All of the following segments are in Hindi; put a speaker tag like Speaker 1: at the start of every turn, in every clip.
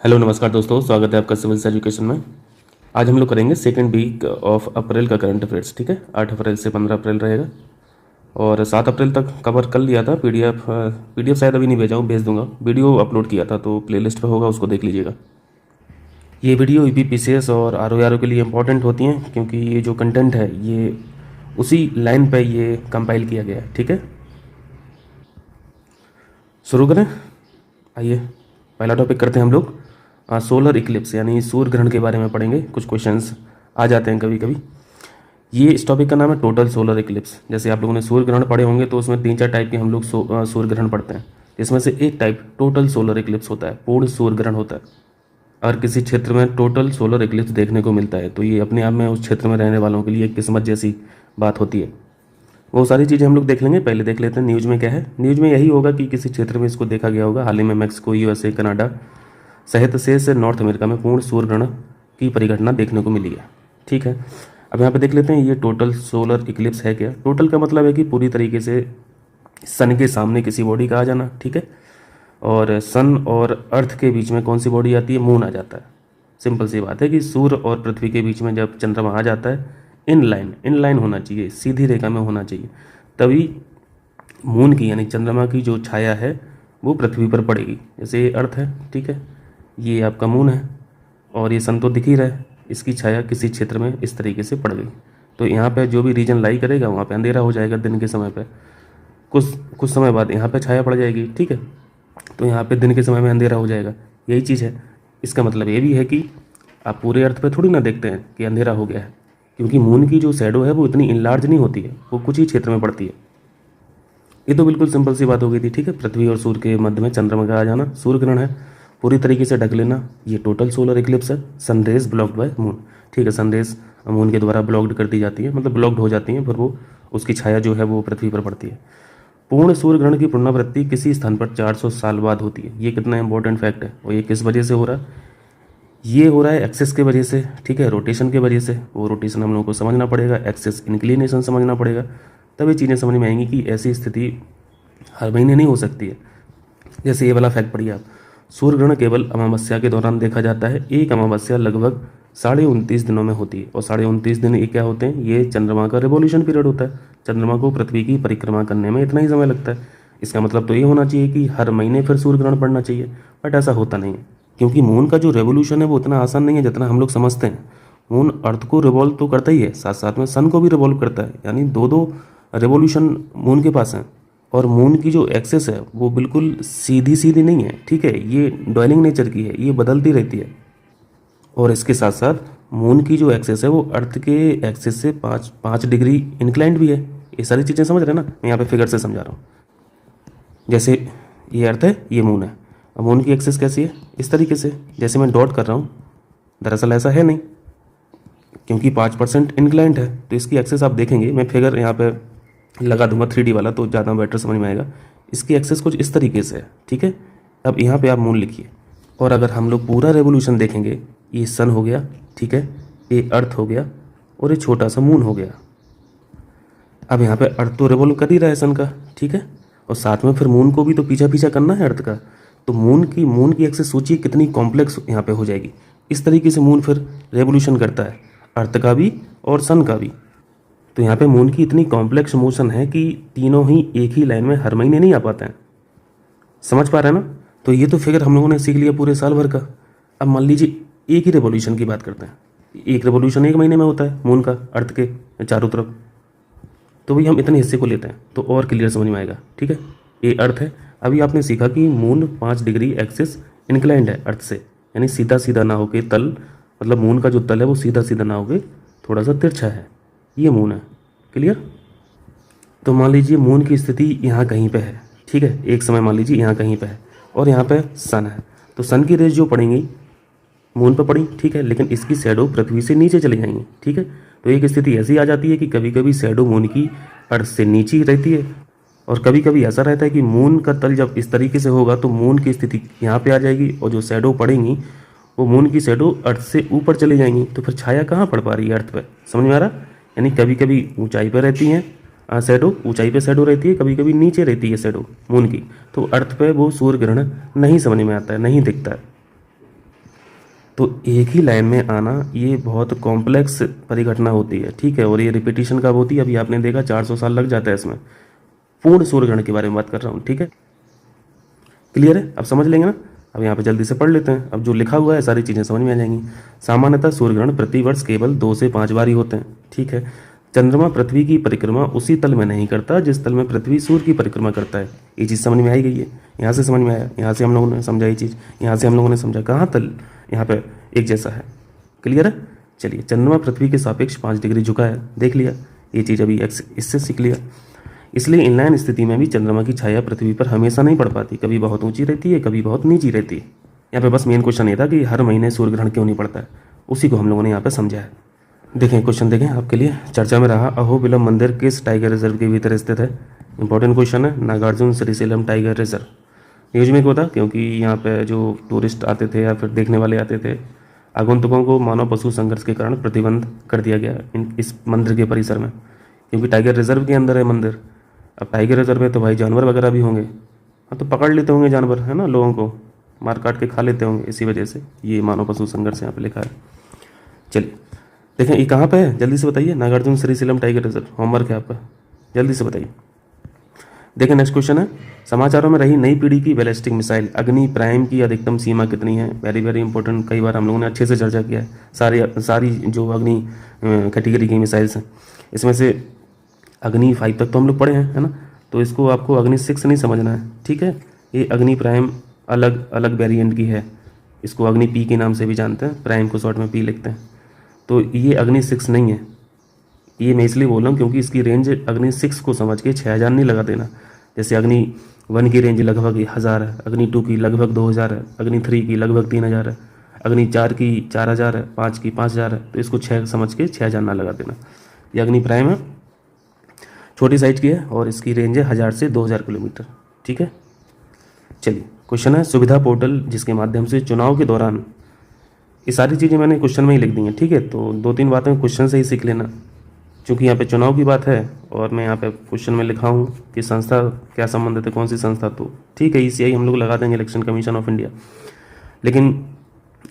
Speaker 1: हेलो नमस्कार दोस्तों, स्वागत है आपका सिविल एजुकेशन में। आज हम लोग करेंगे सेकेंड वीक ऑफ अप्रैल का करंट अफेयर्स। ठीक है, 8 अप्रैल से 15 अप्रैल रहेगा और 7 अप्रैल तक कवर कर लिया था। पीडीएफ शायद अभी नहीं भेजा हूँ, भेज दूंगा। वीडियो अपलोड किया था तो प्लेलिस्ट पे होगा, उसको देख लीजिएगा। ये वीडियो यूपीपीसीएस और आरओ के लिए इंपॉर्टेंट होती हैं क्योंकि ये जो कंटेंट है ये उसी लाइन पे ये कंपाइल किया गया है। ठीक है, शुरू करें। आइए पहला टॉपिक करते हैं हम लोग। सोलर इक्लिप्स यानी सूर्य ग्रहण के बारे में पढ़ेंगे। कुछ क्वेश्चंस आ जाते हैं कभी कभी। ये इस टॉपिक का नाम है टोटल सोलर इक्लिप्स। जैसे आप लोगों ने सूर्य ग्रहण पढ़े होंगे तो उसमें 3-4 टाइप के हम लोग सूर्य ग्रहण पढ़ते हैं। इसमें से एक टाइप टोटल सोलर इक्लिप्स होता है, पूर्ण सूर्य ग्रहण होता है। अगर किसी क्षेत्र में टोटल सोलर इक्लिप्स देखने को मिलता है तो ये अपने आप में उस क्षेत्र में रहने वालों के लिए एक किस्मत जैसी बात होती है। वो सारी चीज़ें हम लोग देख लेंगे। पहले देख लेते हैं न्यूज़ में क्या है। न्यूज़ में यही होगा कि किसी क्षेत्र में इसको देखा गया होगा। हाल ही में मैक्सिको, यूएसए, कनाडा सहित शेष नॉर्थ अमेरिका में पूर्ण सूर्य ग्रहण की परिघटना देखने को मिली है। ठीक है, अब यहाँ पे देख लेते हैं ये टोटल सोलर इक्लिप्स है क्या। टोटल का मतलब है कि पूरी तरीके से सन के सामने किसी बॉडी का आ जाना। ठीक है, और सन और अर्थ के बीच में कौन सी बॉडी आती है? मून आ जाता है। सिंपल सी बात है कि सूर्य और पृथ्वी के बीच में जब चंद्रमा आ जाता है, इन लाइन होना चाहिए, सीधी रेखा में होना चाहिए, तभी मून की यानी चंद्रमा की जो छाया है वो पृथ्वी पर पड़ेगी। जैसे ये अर्थ है, ठीक है, ये आपका मून है और ये सन तो दिख ही रहा है, इसकी छाया किसी क्षेत्र में इस तरीके से पड़ गई तो यहाँ पे जो भी रीजन लाई करेगा वहाँ पे अंधेरा हो जाएगा दिन के समय पे। कुछ समय बाद यहाँ पे छाया पड़ जाएगी। ठीक है, तो यहाँ पे दिन के समय में अंधेरा हो जाएगा। यही चीज़ है। इसका मतलब ये भी है कि आप पूरे अर्थ पे थोड़ी ना देखते हैं कि अंधेरा हो गया है, क्योंकि मून की जो शैडो है वो इतनी इनलार्ज नहीं होती है, वो कुछ ही क्षेत्र में पड़ती है। ये तो बिल्कुल सिंपल सी बात हो गई थी। ठीक है, पृथ्वी और सूर्य के मध्य में चंद्रमा का आ जाना सूर्य ग्रहण है, पूरी तरीके से ढक लेना, ये टोटल सोलर इक्लिप्स है। Sun rays blocked by moon. ठीक है, सनरेज मून के द्वारा ब्लॉक्ड कर दी जाती है, मतलब ब्लॉक्ड हो जाती हैं, फिर वो उसकी छाया जो है वो पृथ्वी पर पड़ती है। पूर्ण सूर्य ग्रहण की पुनरावृत्ति किसी स्थान पर 400 साल बाद होती है। ये कितना इंपॉर्टेंट फैक्ट है और ये किस वजह से हो रहा है? ये हो रहा है एक्सेस के वजह से। ठीक है, रोटेशन के वजह से। वो रोटेशन हम लोगों को समझना पड़ेगा, एक्सेस इंक्लिनेशन समझना पड़ेगा, तब ये चीज़ें समझ में आएंगी कि ऐसी स्थिति हर महीने नहीं हो सकती है। जैसे ये वाला फैक्ट पढ़िए आप, सूर्य ग्रहण केवल अमावस्या के दौरान देखा जाता है। एक अमावस्या लगभग 29.5 दिनों में होती है और 29.5 दिन ये क्या होते हैं? ये चंद्रमा का रिवॉल्यूशन पीरियड होता है। चंद्रमा को पृथ्वी की परिक्रमा करने में इतना ही समय लगता है। इसका मतलब तो ये होना चाहिए कि हर महीने फिर सूर्य ग्रहण पड़ना चाहिए, बट ऐसा होता नहीं है, क्योंकि मून का जो रेवोल्यूशन है वो इतना आसान नहीं है जितना हम लोग समझते हैं। मून अर्थ को रिवॉल्व तो करता ही है, साथ साथ में सन को भी रिवॉल्व करता है, यानी दो रेवोल्यूशन मून के पास हैं। और मून की जो एक्सेस है वो बिल्कुल सीधी सीधी नहीं है। ठीक है, ये डॉयलिंग नेचर की है, ये बदलती रहती है। और इसके साथ साथ मून की जो एक्सेस है वो अर्थ के एक्सेस से 5 डिग्री इंक्लाइंड भी है। ये सारी चीज़ें समझ रहे हैं ना, मैं यहाँ पे फिगर से समझा रहा हूँ। जैसे ये अर्थ है, ये मून है। अब मून की एक्सेस कैसी है? इस तरीके से, जैसे मैं डॉट कर रहा हूँ। दरअसल ऐसा है नहीं, क्योंकि 5% इंक्लाइंड है, तो इसकी एक्सेस आप देखेंगे, मैं फिगर यहाँ पे लगा दूंगा 3D वाला तो ज़्यादा बेटर समझ में आएगा। इसकी एक्सेस कुछ इस तरीके से है। ठीक है, अब यहाँ पे आप मून लिखिए, और अगर हम लोग पूरा रेवोल्यूशन देखेंगे, ये सन हो गया, ठीक है, ये अर्थ हो गया और ये छोटा सा मून हो गया। अब यहाँ पे अर्थ तो रिवॉल्व कर ही रहा है सन का, ठीक है, और साथ में फिर मून को भी तो पीछा पीछा करना है अर्थ का। तो मून की एक्सेस सोचिए कितनी कॉम्प्लेक्स यहाँ पे हो जाएगी। इस तरीके से मून फिर रेवोल्यूशन करता है, अर्थ का भी और सन का भी। तो यहाँ पे मून की इतनी कॉम्प्लेक्स मोशन है कि तीनों ही एक ही लाइन में हर महीने नहीं आ पाते हैं। समझ पा रहे हैं ना? तो ये तो फिगर हम लोगों ने सीख लिया पूरे साल भर का। अब मान लीजिए एक ही रेवोल्यूशन की बात करते हैं, एक रेवोल्यूशन 1 महीने में होता है मून का अर्थ के चारों तरफ। तो भाई हम इतने हिस्से को लेते हैं तो और क्लियर समझ में आएगा। ठीक है, ये अर्थ है। अभी आपने सीखा कि मून 5 डिग्री एक्सिस इंक्लाइंड है अर्थ से, यानी सीधा सीधा ना होके तल, मतलब मून का जो तल है वो सीधा सीधा ना होके थोड़ा सा तिरछा है। ये मून है, क्लियर। तो मान लीजिए मून की स्थिति यहाँ कहीं पे है, ठीक है, एक समय मान लीजिए यहाँ कहीं पे है और यहाँ पे सन है। तो सन की रेज जो पड़ेंगी मून पर पड़ी, ठीक है, लेकिन इसकी शैडो पृथ्वी से नीचे चली जाएंगी। ठीक है, तो एक स्थिति ऐसी आ जाती है कि कभी कभी शैडो मून की अर्थ से नीचे ही रहती है, और कभी कभी ऐसा रहता है कि मून का तल जब इस तरीके से होगा तो मून की स्थिति यहाँ पे आ जाएगी और जो शैडो पड़ेंगी वो मून की शैडो अर्थ से ऊपर चली जाएंगी। तो फिर छाया कहाँ पड़ पा रही है? अर्थ पर। समझ में आ रहा? यानी कभी कभी ऊंचाई पर रहती हैं शैडो, ऊंचाई पे शैडो रहती है, कभी कभी नीचे रहती है शैडो मून की। तो अर्थ पे वो सूर्य ग्रहण नहीं समझ में आता है, नहीं दिखता है। तो एक ही लाइन में आना ये बहुत कॉम्प्लेक्स परिघटना होती है, ठीक है। और ये रिपीटिशन कब होती है, अभी आपने देखा 400 साल लग जाता है इसमें। पूर्ण सूर्यग्रहण के बारे में बात कर रहा हूँ, ठीक है। क्लियर है, अब समझ लेंगे ना। अब यहाँ पे जल्दी से पढ़ लेते हैं। अब जो लिखा हुआ है सारी चीज़ें समझ में आ जाएंगी। सामान्यतः सूर्यग्रहण प्रतिवर्ष केवल 2 से 5 बार ही होते हैं, ठीक है। चंद्रमा पृथ्वी की परिक्रमा उसी तल में नहीं करता जिस तल में पृथ्वी सूर्य की परिक्रमा करता है। ये चीज़ समझ में आई गई है, यहाँ से समझ में आया, यहाँ से हम लोगों ने समझा ये चीज़, यहाँ से हम लोगों ने समझा कहाँ तल यहाँ पे एक जैसा है। क्लियर है। चलिए, चंद्रमा पृथ्वी के सापेक्ष 5 डिग्री झुका है, देख लिया ये चीज़, अभी इससे सीख लिया। इसलिए इनलाइन स्थिति में भी चंद्रमा की छाया पृथ्वी पर हमेशा नहीं पड़ पाती, कभी बहुत ऊंची रहती है, कभी बहुत नीची रहती है। यहाँ पे बस मेन क्वेश्चन ये था कि हर महीने सूर्य ग्रहण क्यों नहीं पड़ता है, उसी को हम लोगों ने यहाँ पे समझा है। देखें क्वेश्चन, देखें आपके लिए चर्चा में रहा, अहोबिलम मंदिर किस टाइगर रिजर्व के भीतर स्थित है। इंपॉर्टेंट क्वेश्चन है। Nagarjuna Srisailam tiger reserve. News में क्यों था, क्योंकि यहाँ पे जो टूरिस्ट आते थे या फिर देखने वाले आते थे, आगंतुकों को मानव पशु संघर्ष के कारण प्रतिबंध कर दिया गया इस मंदिर के परिसर में, क्योंकि टाइगर रिजर्व के अंदर है मंदिर। अब टाइगर रिजर्व है तो भाई जानवर वगैरह भी होंगे, हाँ तो पकड़ लेते होंगे जानवर, है ना, लोगों को मार काट के खा लेते होंगे, इसी वजह से ये मानव पशु संघर्ष यहाँ पे लिखा है। चलिए देखें ये कहाँ पे है, जल्दी से बताइए। Nagarjuna Srisailam tiger reserve, homework है आपका, जल्दी से बताइए। देखें नेक्स्ट क्वेश्चन है, समाचारों में रही नई पीढ़ी की बैलिस्टिक मिसाइल अग्नि प्राइम की अधिकतम सीमा कितनी है। वेरी वेरी इंपॉर्टेंट, कई बार हम लोगों ने अच्छे से चर्चा किया है। सारी जो अग्नि कैटेगरी की मिसाइल्स हैं, इसमें से अग्नि 5 तक तो हम लोग पढ़े हैं, है ना। तो इसको आपको अग्नि 6 नहीं समझना है, ठीक है। ये अग्नि प्राइम अलग अलग वेरिएंट की है, इसको अग्नि पी के नाम से भी जानते हैं, प्राइम को शॉर्ट में पी लिखते हैं। तो ये अग्नि 6 नहीं है। ये मैं इसलिए बोल रहा हूँ क्योंकि इसकी रेंज अग्नि 6 को समझ के 6000 नहीं लगा देना। जैसे अग्नि 1 की रेंज लगभग 1000 है, अग्नि 2 की लगभग 2000 है, अग्नि 3 की लगभग 3000 है, अग्नि 4 की 4000 है, 5 की 5000 है। तो इसको 6 समझ के 6000 ना लगा देना। ये अग्नि प्राइम है, छोटी साइज की है और इसकी रेंज है 1000 से 2000 किलोमीटर, ठीक है। चलिए क्वेश्चन है, सुविधा पोर्टल जिसके माध्यम से चुनाव के दौरान, ये सारी चीज़ें मैंने क्वेश्चन में ही लिख दी हैं, ठीक है। तो 2-3 बातें क्वेश्चन से ही सीख लेना, क्योंकि यहाँ पे चुनाव की बात है और मैं यहाँ पे क्वेश्चन में लिखा हूँ कि संस्था क्या संबंधित है, कौन सी संस्था, तो ठीक है ECI हम लोग लगा देंगे, इलेक्शन कमीशन ऑफ इंडिया। लेकिन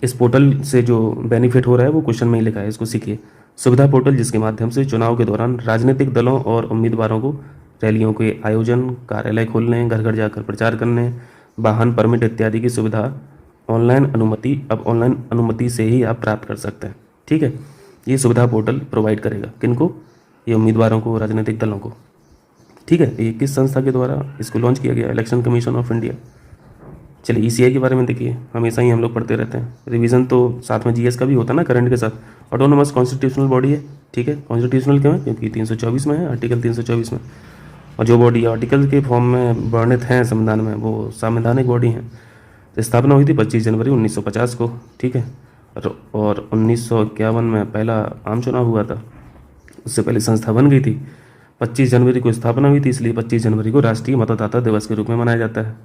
Speaker 1: इस पोर्टल से जो बेनिफिट हो रहा है वो क्वेश्चन में ही लिखा है, इसको सीखिए। सुविधा पोर्टल जिसके माध्यम से चुनाव के दौरान राजनीतिक दलों और उम्मीदवारों को रैलियों के आयोजन, कार्यालय खोलने, घर घर जाकर प्रचार करने, वाहन परमिट इत्यादि की सुविधा ऑनलाइन अनुमति, अब ऑनलाइन अनुमति से ही आप प्राप्त कर सकते हैं, ठीक है। ये सुविधा पोर्टल प्रोवाइड करेगा किनको, ये उम्मीदवारों को, राजनीतिक दलों को, ठीक है। ये किस संस्था के द्वारा इसको लॉन्च किया गया, इलेक्शन कमीशन ऑफ इंडिया। चलिए ECI के बारे में देखिए, हमेशा ही हम लोग पढ़ते रहते हैं, रिवीजन तो साथ में GS का भी होता है ना करंट के साथ। ऑटोनोमस कॉन्स्टिट्यूशनल बॉडी है, ठीक है। कॉन्स्टिट्यूशनल क्यों है, क्योंकि 324 में है, आर्टिकल 324 में। और जो बॉडी आर्टिकल के फॉर्म में वर्णित हैं संविधान में, वो संवैधानिक बॉडी हैं। स्थापना हुई थी 25 जनवरी 1950 को, ठीक है। और 1951 में पहला आम चुनाव हुआ था, उससे पहले संस्था बन गई थी। 25 जनवरी को स्थापना हुई थी, इसलिए 25 जनवरी को राष्ट्रीय मतदाता दिवस के रूप में मनाया जाता है।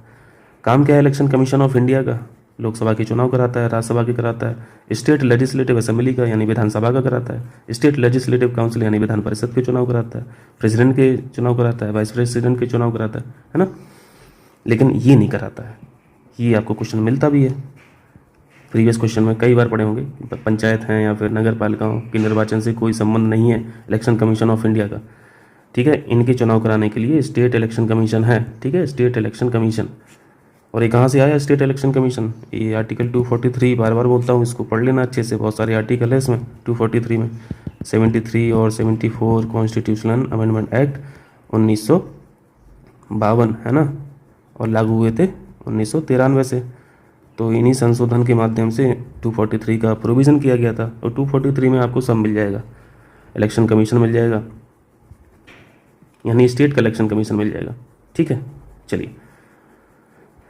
Speaker 1: काम क्या है इलेक्शन कमीशन ऑफ इंडिया का, लोकसभा के चुनाव कराता है, राज्यसभा के कराता है, स्टेट लेजिस्लेटिव असेंबली का यानी विधानसभा का कराता है, स्टेट लेजिस्लेटिव काउंसिल यानी विधान परिषद के चुनाव कराता है, प्रेसिडेंट के चुनाव कराता है, वाइस प्रेसिडेंट के चुनाव कराता है ना। लेकिन ये नहीं कराता है, ये आपको क्वेश्चन मिलता भी है, प्रीवियस क्वेश्चन में कई बार पढ़े होंगे। पंचायत हैं या फिर नगर पालिकाओं के निर्वाचन से कोई संबंध नहीं है इलेक्शन कमीशन ऑफ इंडिया का, ठीक है। इनके चुनाव कराने के लिए स्टेट इलेक्शन कमीशन है, ठीक है, स्टेट इलेक्शन कमीशन। और ये कहाँ से आया स्टेट इलेक्शन कमीशन, ये आर्टिकल 243, बार बार बोलता हूँ, इसको पढ़ लेना अच्छे से, बहुत सारे आर्टिकल है इसमें 243 में। 73 और 74 कॉन्स्टिट्यूशनल अमेंडमेंट एक्ट 1952 है ना, और लागू हुए थे 1993 से। तो इन्हीं संशोधन के माध्यम से 243 का प्रोविज़न किया गया था, और 243 में आपको सब मिल जाएगा, इलेक्शन कमीशन मिल जाएगा, यानी स्टेट का इलेक्शन कमीशन मिल जाएगा, ठीक है। चलिए,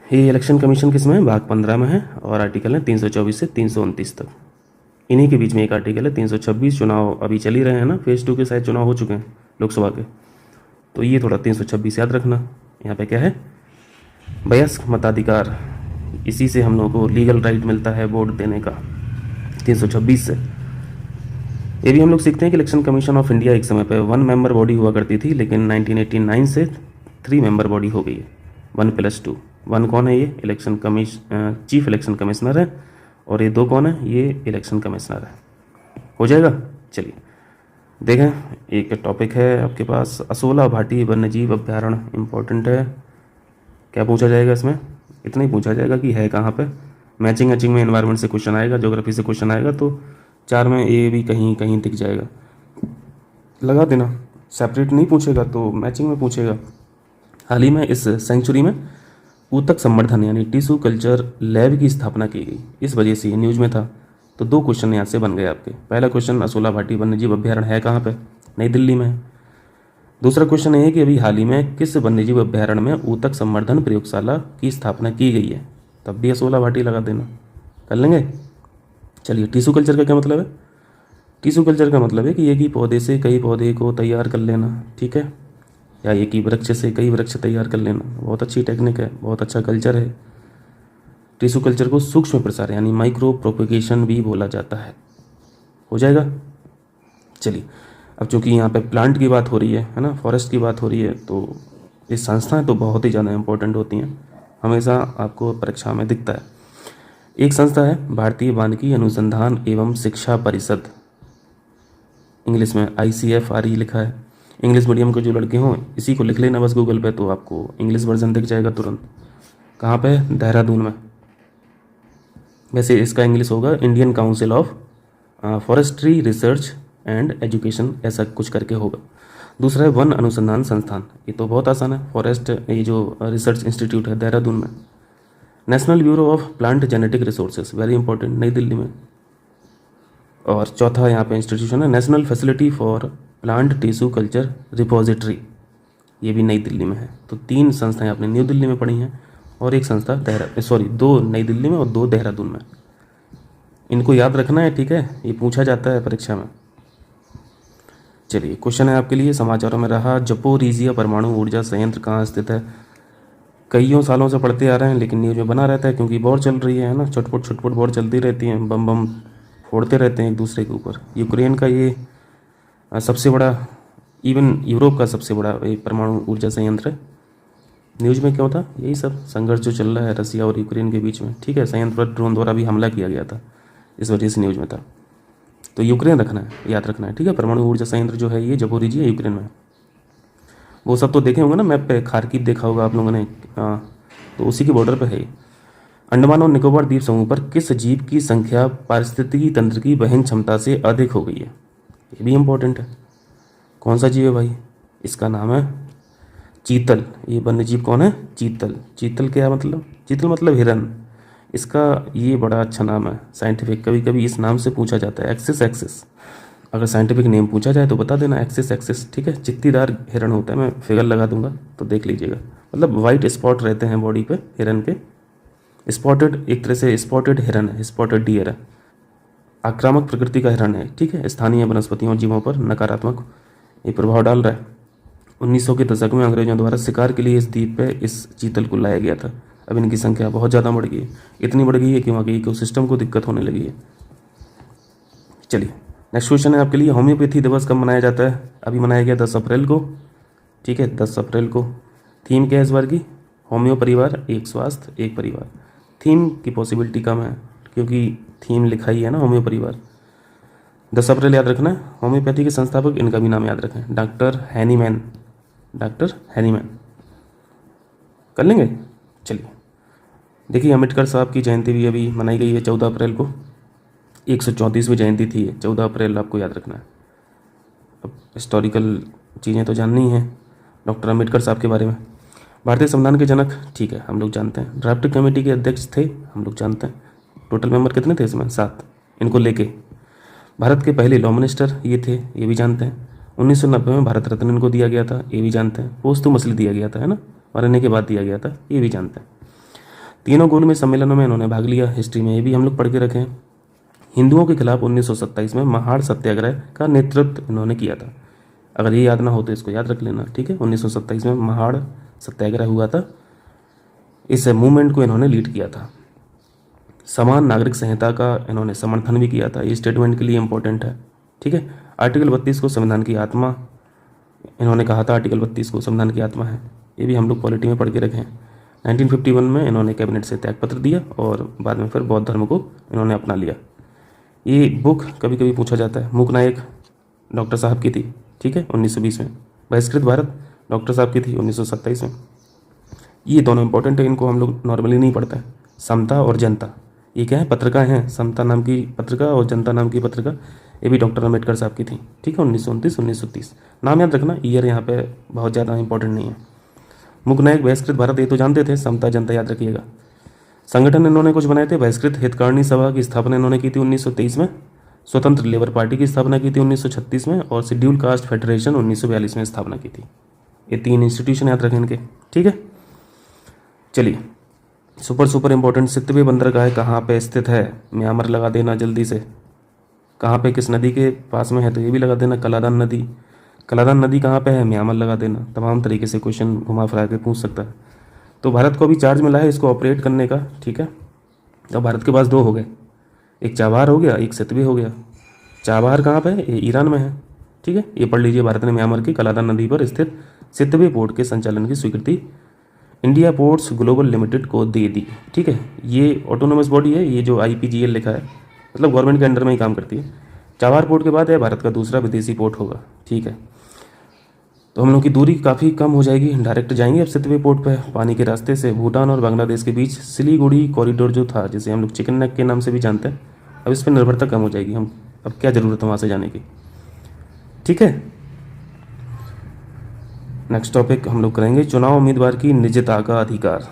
Speaker 1: ये इलेक्शन कमीशन किस में है, भाग 15 में है, और आर्टिकल है 324 से 329 तक। इन्हीं के बीच में एक आर्टिकल है 326, चुनाव अभी चल ही रहे हैं ना, फेज़ 2 के शायद चुनाव हो चुके हैं लोकसभा के, तो ये थोड़ा 326 याद रखना। यहाँ पे क्या है, वयस्क मताधिकार, इसी से हम लोगों को लीगल राइट मिलता है वोट देने का 326 से। ये भी हम लोग सीखते हैं कि इलेक्शन कमीशन ऑफ इंडिया एक समय पे 1 मेंबर बॉडी हुआ करती थी, लेकिन 1989 से 3 मेंबर बॉडी हो गई है, 1+2। 1 कौन है, ये इलेक्शन चीफ इलेक्शन कमिश्नर है, और ये 2 कौन है, ये इलेक्शन कमिश्नर है। हो जाएगा। चलिए देखें, एक टॉपिक है आपके पास, असोला भाटी वन्यजीव अभ्यारण्य इम्पोर्टेंट है। क्या पूछा जाएगा इसमें, इतना ही पूछा जाएगा कि है कहाँ पे। मैचिंग मैचिंग में एनवायरनमेंट से क्वेश्चन आएगा, ज्योग्राफी से क्वेश्चन आएगा, तो 4 में ए भी कहीं कहीं दिख जाएगा, लगा देना। सेपरेट नहीं पूछेगा तो मैचिंग में पूछेगा। हाल ही में इस सेंचुरी में ऊतक संवर्धन यानी टिश्यू कल्चर लैब की स्थापना की गई, इस वजह से ये न्यूज़ में था। तो 2 क्वेश्चन यहाँ से बन गए आपके। पहला क्वेश्चन, असोला भाटी वन्यजीव अभ्यारण्य है कहाँ पे, नई दिल्ली में है। दूसरा क्वेश्चन ये है कि अभी हाल ही में किस वन्यजीव अभ्यारण्य में ऊतक संवर्धन प्रयोगशाला की स्थापना की गई है, तब भी असोला भाटी लगा देना, कर लेंगे। चलिए, टिश्यू कल्चर का क्या मतलब है, टिश्यू कल्चर का मतलब है कि एक ही पौधे से कई पौधे को तैयार कर लेना, ठीक है, या एक ही वृक्ष से कई वृक्ष तैयार कर लेना। बहुत अच्छी टेक्निक है, बहुत अच्छा कल्चर है। टिश्यू कल्चर को सूक्ष्म प्रसार यानी माइक्रो प्रोपेगेशन भी बोला जाता है। हो जाएगा। चलिए, अब चूंकि यहाँ पे प्लांट की बात हो रही है ना, फॉरेस्ट की बात हो रही है, तो ये संस्थाएं तो बहुत ही ज़्यादा इंपॉर्टेंट होती हैं, हमेशा आपको परीक्षा में दिखता है। एक संस्था है भारतीय वानिकी अनुसंधान एवं शिक्षा परिषद, इंग्लिश में ICFRE लिखा है। इंग्लिश मीडियम के जो लड़के हों इसी को लिख लेना बस गूगल पे, तो आपको इंग्लिश वर्जन दिख जाएगा तुरंत। कहाँ पे, देहरादून में। वैसे इसका इंग्लिश होगा Indian council of forestry research and education, ऐसा कुछ करके होगा। दूसरा है वन अनुसंधान संस्थान, ये तो बहुत आसान है, फॉरेस्ट ये जो रिसर्च इंस्टीट्यूट है देहरादून में। National bureau of plant genetic resources, very important, नई दिल्ली में। और चौथा यहाँ पे इंस्टीट्यूशन है national facility for plant tissue culture repository, ये भी नई दिल्ली में है। तो 3 संस्थाएं आपने न्यू दिल्ली में पढ़ी हैं और एक संस्था 2 नई दिल्ली में और 2 देहरादून में। इनको याद रखना है, ठीक है, ये पूछा जाता है परीक्षा में। चलिए, क्वेश्चन है आपके लिए समाचारों में रहा, जपोरिजिया परमाणु ऊर्जा संयंत्र कहाँ स्थित है। कईयों सालों से पढ़ते आ रहे हैं लेकिन न्यूज़ में बना रहता है क्योंकि वॉर चल रही है ना, छुटपुट वॉर चलती रहती है, बम बम फोड़ते रहते हैं एक दूसरे के ऊपर। यूक्रेन का ये सबसे बड़ा, इवन यूरोप का सबसे बड़ा परमाणु ऊर्जा संयंत्र है। न्यूज़ में क्यों था, यही सब संघर्ष जो चल रहा है रसिया और यूक्रेन के बीच में, ठीक है। संयंत्र पर ड्रोन द्वारा भी हमला किया गया था, इस वजह से न्यूज़ में था। तो यूक्रेन रखना है, याद रखना है, ठीक है। परमाणु ऊर्जा संयंत्र जो है ये जपोरिजिया यूक्रेन में। वो सब तो देखे होंगे ना मैप पे, खार्किव देखा होगा आप लोगों ने, तो उसी के बॉर्डर पे है। अंडमान और निकोबार द्वीप समूह पर किस जीव की संख्या पारिस्थितिकी तंत्र की वहन क्षमता से अधिक हो गई है, ये भी इम्पोर्टेंट है। कौन सा जीव है भाई, इसका नाम है चीतल। ये वन्य जीव कौन है, चीतल। चीतल क्या मतलब, चीतल मतलब हिरन। इसका ये बड़ा अच्छा नाम है साइंटिफिक, कभी कभी इस नाम से पूछा जाता है, एक्सिस। अगर साइंटिफिक नेम पूछा जाए तो बता देना, एक्सिस, ठीक है। चित्तीदार हिरन होता है, मैं फिगर लगा दूंगा तो देख लीजिएगा। मतलब वाइट स्पॉट रहते हैं बॉडी पे हिरन के। स्पॉटेड, एक तरह से स्पॉटेड हिरन है, स्पॉटेड डियर है। आक्रामक प्रकृति का हिरन है, ठीक है। स्थानीय वनस्पतियों और जीवों पर नकारात्मक ये प्रभाव डाल रहा है। 1900 के दशक में अंग्रेजों द्वारा शिकार के लिए इस द्वीप पे इस चीतल को लाया गया था। अब इनकी संख्या बहुत ज़्यादा बढ़ गई है। इतनी बढ़ गई है कि वहाँ के इकोसिस्टम को दिक्कत होने लगी है। चलिए, नेक्स्ट क्वेश्चन है आपके लिए, होम्योपैथी दिवस कब मनाया जाता है। अभी मनाया गया 10 अप्रैल को, ठीक है, 10 अप्रैल को। थीम क्या है इस बार की, होम्यो परिवार एक स्वास्थ्य एक परिवार। थीम की पॉसिबिलिटी कम है क्योंकि थीम लिखा ही है ना होम्यो परिवार। 10 अप्रैल याद रखना है। होम्योपैथी के संस्थापक, इनका भी नाम याद रखें, डॉक्टर हैनीमैन, डॉक्टर हैनीमैन। कर लेंगे। चलिए, देखिए अम्बेडकर साहब की जयंती भी अभी मनाई गई है 14 अप्रैल को। 134वीं जयंती थी 14 अप्रैल, आपको याद रखना है। अब हिस्टोरिकल चीज़ें तो जाननी हैं डॉक्टर अम्बेडकर साहब के बारे में। भारतीय संविधान के जनक, ठीक है, हम लोग जानते हैं। ड्राफ्टिंग कमेटी के अध्यक्ष थे, हम लोग जानते हैं। टोटल मेंबर कितने थे इसमें, 7, इनको लेके। भारत के पहले लॉ मिनिस्टर ये थे, ये भी जानते हैं। 1990 में भारत रत्न इनको दिया गया था, ये भी जानते हैं। पोस्टुमसली दिया गया था, है ना, मरने के बाद दिया गया था, ये भी जानते हैं। तीनों गोलमेज सम्मेलनों में इन्होंने भाग लिया, हिस्ट्री में ये भी हम लोग पढ़ के रखे हैं। हिंदुओं के खिलाफ 1927 में महाड़ सत्याग्रह का नेतृत्व इन्होंने किया था। अगर ये याद ना हो तो इसको याद रख लेना, ठीक है। 1927 में महाड़ सत्याग्रह हुआ था, इस मूवमेंट को इन्होंने लीड किया था। समान नागरिक संहिता का इन्होंने समर्थन भी किया था, ये स्टेटमेंट के लिए इंपॉर्टेंट है, ठीक है। आर्टिकल 32 को संविधान की आत्मा इन्होंने कहा था, आर्टिकल 32 को संविधान की आत्मा है, ये भी हम लोग पॉलिटी में पढ़ के रखे हैं। 1951 में इन्होंने कैबिनेट से त्यागपत्र दिया और बाद में फिर बौद्ध धर्म को इन्होंने अपना लिया। ये बुक कभी कभी पूछा जाता है। मूक नायक डॉक्टर साहब की थी, ठीक है, 1920 में। बहिष्कृत भारत डॉक्टर साहब की थी 1927 में। ये दोनों इंपॉर्टेंट है, इनको हम लोग नॉर्मली नहीं पढ़ते हैं। समता और जनता, ये क्या है, पत्रिकाएँ हैं। समता नाम की पत्रिका और जनता नाम की पत्रिका, ये भी डॉक्टर अम्बेडकर साहब की थी, ठीक है, 1929 1930। नाम याद रखना, ईयर यहाँ पे बहुत ज़्यादा इंपॉर्टेंट नहीं है। मूक नायक बहिष्कृत भारत, ये तो जानते थे। समता जनता याद रखिएगा। संगठन इन्होंने कुछ बनाए थे। बहिष्कृत हितकारिणी सभा की स्थापना इन्होंने की थी 1923 में। स्वतंत्र लेबर पार्टी की स्थापना की थी 1936 में और शेड्यूल कास्ट फेडरेशन 1942 में स्थापना की थी। ये 3 इंस्टीट्यूशन याद रखें इनके, ठीक है। चलिए, सुपर इंपॉर्टेंट, सितवे बंदरगाह कहाँ पे स्थित है? म्यांमार लगा देना जल्दी से। कहाँ पे, किस नदी के पास में है, तो ये भी लगा देना, कलादान नदी। कलादान नदी कहाँ पे है? म्यांमार लगा देना। तमाम तरीके से क्वेश्चन घुमा फिरा के पूछ सकता है। तो भारत को अभी चार्ज मिला है इसको ऑपरेट करने का, ठीक है। अब भारत के पास 2 हो गए, एक चाबहार हो गया, एक सितवे हो गया। चाबहार कहाँ पे है? ये ईरान में है, ठीक है। ये पढ़ लीजिए, भारत ने म्यांमार की कलादान नदी पर स्थित सितवे पोर्ट के संचालन की स्वीकृति इंडिया पोर्ट्स ग्लोबल लिमिटेड को दे दी, ठीक है। ये ऑटोनोमस बॉडी है, ये जो IPGL लिखा है, मतलब गवर्नमेंट के अंडर में ही काम करती है। चाबहार पोर्ट के बाद है भारत का दूसरा विदेशी पोर्ट होगा, ठीक है। तो हम लोग की दूरी काफ़ी कम हो जाएगी, डायरेक्ट जाएंगे अब सितवे पोर्ट पे पानी के रास्ते से। भूटान और बांग्लादेश के बीच सिलीगुड़ी कॉरिडोर जो था, जिसे हम लोग चिकन नेक के नाम से भी जानते हैं, अब इस पर निर्भरता कम हो जाएगी। हम अब क्या ज़रूरत है वहाँ से जाने की, ठीक है। नेक्स्ट टॉपिक हम लोग करेंगे चुनाव उम्मीदवार की निजता का अधिकार।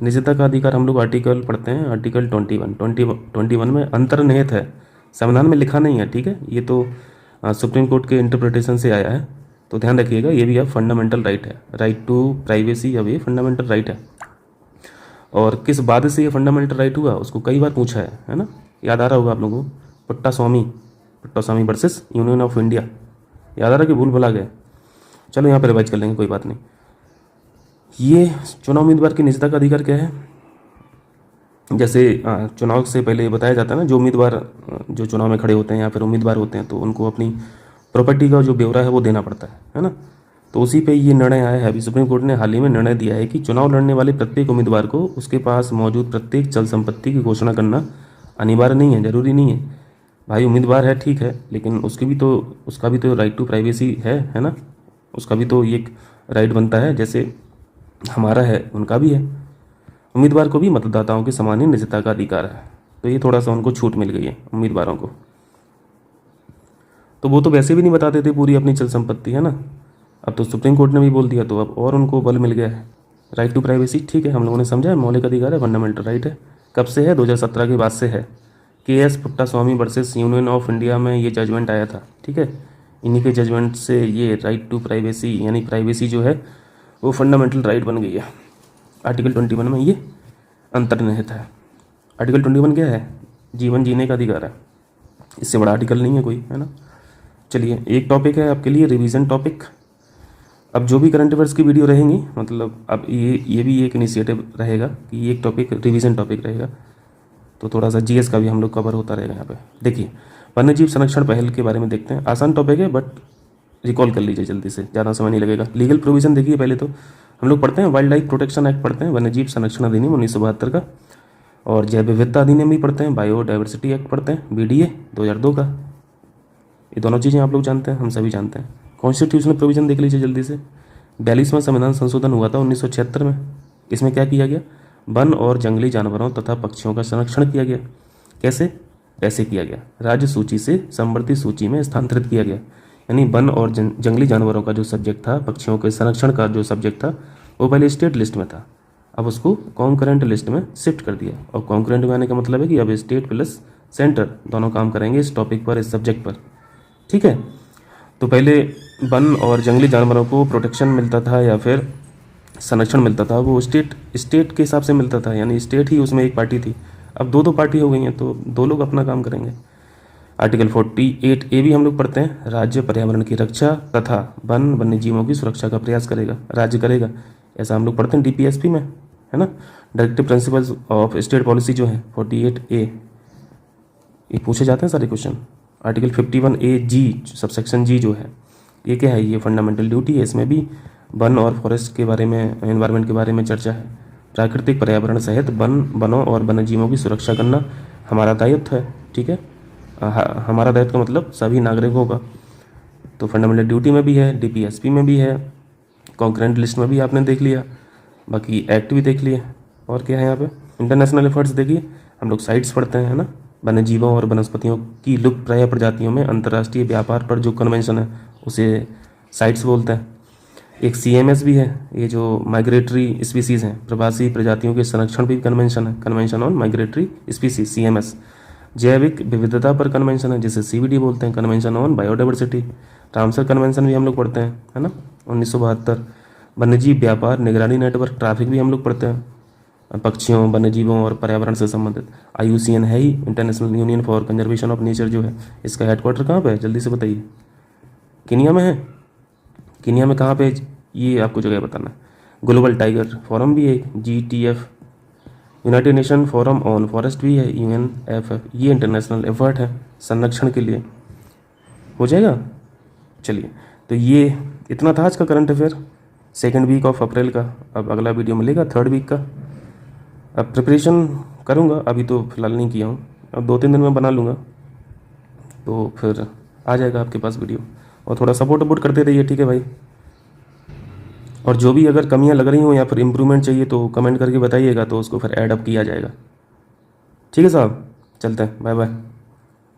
Speaker 1: निजता का अधिकार हम लोग आर्टिकल पढ़ते हैं, आर्टिकल 21 में अंतर्निहित है, संविधान में लिखा नहीं है, ठीक है। ये तो सुप्रीम कोर्ट के इंटरप्रिटेशन से आया है, तो ध्यान रखिएगा। ये भी अब फंडामेंटल राइट है, राइट टू प्राइवेसी, अब ये फंडामेंटल राइट है। और किस बाद से ये फंडामेंटल राइट हुआ, उसको कई बार पूछा है ना, याद आ रहा होगा आप लोगों को। Puttaswamy versus union of India, याद आ रहा कि भूल भुला गए? चलो यहाँ पर रिवाइज कर लेंगे, कोई बात नहीं। ये चुनाव उम्मीदवार की निजता का अधिकार क्या है? जैसे चुनाव से पहले ये बताया जाता है ना, जो उम्मीदवार जो चुनाव में खड़े होते हैं या फिर उम्मीदवार होते हैं, तो उनको अपनी प्रॉपर्टी का जो ब्यौरा है वो देना पड़ता है ना। तो उसी पे ये निर्णय आया है। अभी सुप्रीम कोर्ट ने हाल ही में निर्णय दिया है कि चुनाव लड़ने वाले प्रत्येक उम्मीदवार को उसके पास मौजूद प्रत्येक चल संपत्ति की घोषणा करना अनिवार्य नहीं है, जरूरी नहीं है। भाई उम्मीदवार है, ठीक है, लेकिन उसका भी तो राइट टू प्राइवेसी है ना। उसका भी तो एक राइट बनता है, जैसे हमारा है उनका भी है। उम्मीदवार को भी मतदाताओं के समान ही निजता का अधिकार है। तो ये थोड़ा सा उनको छूट मिल गई है उम्मीदवारों को। तो वो तो वैसे भी नहीं बताते थे पूरी अपनी चल संपत्ति, है ना। अब तो सुप्रीम कोर्ट ने भी बोल दिया, तो अब और उनको बल मिल गया है। राइट टू प्राइवेसी, ठीक है, हम लोगों ने समझा है, मौलिक अधिकार है, फंडामेंटल राइट है। कब से है? 2017 के बाद से है। KS Puttaswamy versus union of India में ये जजमेंट आया था, ठीक है। इन्हीं के जजमेंट से ये राइट टू प्राइवेसी यानी प्राइवेसी जो है वो फंडामेंटल राइट बन गई है। आर्टिकल 21 में ये अंतर्निहित है। आर्टिकल 21 क्या है? जीवन जीने का अधिकार है। इससे बड़ा आर्टिकल नहीं है कोई, है ना। चलिए, एक टॉपिक है आपके लिए रिवीजन टॉपिक। अब जो भी करंट अफेयर्स की वीडियो रहेंगी, मतलब अब ये भी एक इनिशिएटिव रहेगा कि एक टॉपिक रिवीजन टॉपिक रहेगा, तो थोड़ा सा GS का भी हम लोग कवर होता रहेगा यहाँ पे। देखिए, वन्यजीव संरक्षण पहल के बारे में देखते हैं। आसान टॉपिक है, बट रिकॉल कर लीजिए जल्दी से, ज़्यादा समय नहीं लगेगा। लीगल प्रोविजन देखिए, पहले तो हम लोग पढ़ते हैं वाइल्ड लाइफ प्रोटेक्शन एक्ट पढ़ते हैं, वन्यजीव संरक्षण अधिनियम 1972 का, और जैव विविधता अधिनियम भी पढ़ते हैं, बायोडाइवर्सिटी एक्ट पढ़ते हैं, BDA 2002 का। ये दोनों चीज़ें आप लोग जानते हैं, हम सभी जानते हैं। कॉन्स्टिट्यूशनल प्रोविजन देख लीजिए जल्दी से। 42वां संविधान संशोधन हुआ था 1976 में। इसमें क्या किया गया? वन और जंगली जानवरों तथा पक्षियों का संरक्षण किया गया। कैसे किया गया? राज्य सूची से संवर्धित सूची में स्थानांतरित किया गया। यानी वन और जंगली जानवरों का जो सब्जेक्ट था, पक्षियों के संरक्षण का जो सब्जेक्ट था, वो पहले स्टेट लिस्ट में था, अब उसको कॉन्करेंट लिस्ट में शिफ्ट कर दिया। और कॉन्करेंट में आने का मतलब है कि अब स्टेट प्लस सेंटर दोनों काम करेंगे इस टॉपिक पर, इस सब्जेक्ट पर, ठीक है। तो पहले वन और जंगली जानवरों को प्रोटेक्शन मिलता था या फिर संरक्षण मिलता था, वो स्टेट के हिसाब से मिलता था, यानी स्टेट ही उसमें एक पार्टी थी। अब दो पार्टी हो गई हैं, तो 2 लोग अपना काम करेंगे। आर्टिकल 48A भी हम लोग पढ़ते हैं, राज्य पर्यावरण की रक्षा तथा वन्य जीवों की सुरक्षा का प्रयास करेगा, राज्य करेगा, ऐसा हम लोग पढ़ते हैं DPSP में, है ना। Directive principles of state policy जो है 48A, ये पूछे जाते हैं सारे question. Article 51AG subsection G जो है, ये क्या है? ये फंडामेंटल ड्यूटी है। इसमें भी वन और फॉरेस्ट के बारे में, एनवायरनमेंट के बारे में चर्चा है। प्राकृतिक पर्यावरण सहित वनों और वन्यजीवों की सुरक्षा करना हमारा दायित्व है। ठीक है, हमारा दायित्व का मतलब सभी नागरिकों का। तो फंडामेंटल ड्यूटी में भी है, डीपीएसपी में भी है, कॉन्करेंट लिस्ट में भी आपने देख लिया, बाकी एक्ट भी देख लिए। और क्या है यहाँ पे, इंटरनेशनल एफर्ट्स देखिए, हम लोग साइट्स पढ़ते हैं, है ना। वन्यजीवों और वनस्पतियों की लुप्तप्राय प्रजातियों में अंतर्राष्ट्रीय व्यापार पर जो कन्वेंशन है उसे साइट्स बोलते हैं। एक सीएमएस भी है, ये जो माइग्रेटरी स्पीसीज़ हैं, प्रवासी प्रजातियों के संरक्षण भी कन्वेंशन है, convention on migratory species, CMS. जैविक विविधता पर कन्वेंशन है, जिसे सीवीडी बोलते हैं, convention on biodiversity. Ramsar convention भी हम लोग पढ़ते हैं, है ना, 1972। वन्यजीव व्यापार निगरानी नेटवर्क, ट्रैफिक भी हम लोग पढ़ते हैं, पक्षियों, वन्यजीवों और पर्यावरण से संबंधित। IUCN है ही, international union for conservation of nature जो है, इसका हेडक्वार्टर कहाँ पे है, जल्दी से बताइए। केनिया में है। केनिया में कहाँ पे, ये आपको जगह बताना है। ग्लोबल टाइगर फोरम भी है, GTF। United nation forum on forest भी है, UNFF। ये इंटरनेशनल एफर्ट है संरक्षण के लिए। हो जाएगा। चलिए, तो ये इतना था आज का current affair, 2nd week of April का। अब अगला वीडियो मिलेगा 3rd वीक का। अब प्रिपरेशन करूँगा, अभी तो फिलहाल नहीं किया हूँ, अब 2-3 दिन में बना लूँगा, तो फिर आ जाएगा आपके पास वीडियो। और थोड़ा सपोर्ट वपोर्ट करते रहिए, ठीक है भाई। और जो भी अगर कमियां लग रही हो या फिर इम्प्रूवमेंट चाहिए तो कमेंट करके बताइएगा, तो उसको फिर ऐड अप किया जाएगा। ठीक है साहब, चलते हैं, बाय बाय।